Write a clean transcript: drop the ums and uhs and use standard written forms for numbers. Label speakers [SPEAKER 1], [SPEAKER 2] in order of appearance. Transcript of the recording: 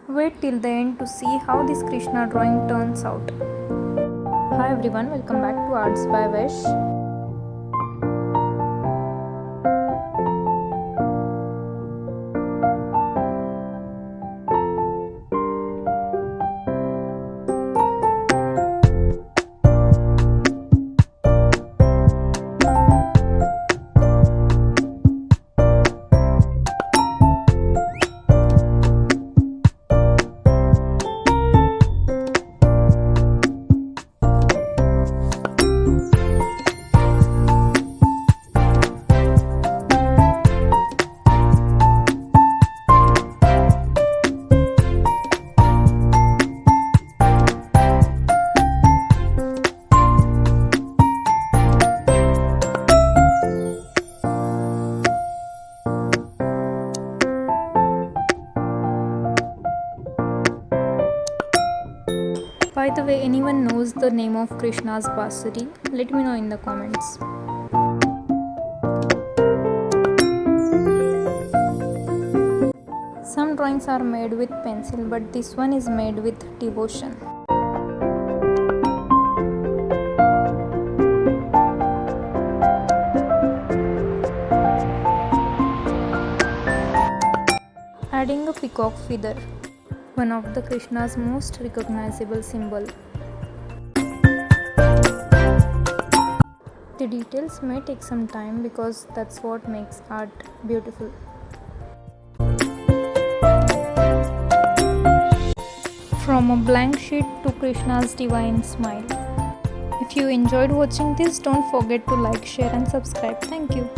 [SPEAKER 1] Wait till the end to see how this Krishna drawing turns out. Hi everyone, welcome back to Arts by Vesh. By the way, anyone knows the name of Krishna's Basuri? Let me know in the comments. Some drawings are made with pencil, but this one is made with devotion. Adding a peacock feather, one of the Krishna's most recognizable symbol. The details may take some time because that's what makes art beautiful. From a blank sheet to Krishna's divine smile. If you enjoyed watching this, don't forget to like, share and subscribe. Thank you.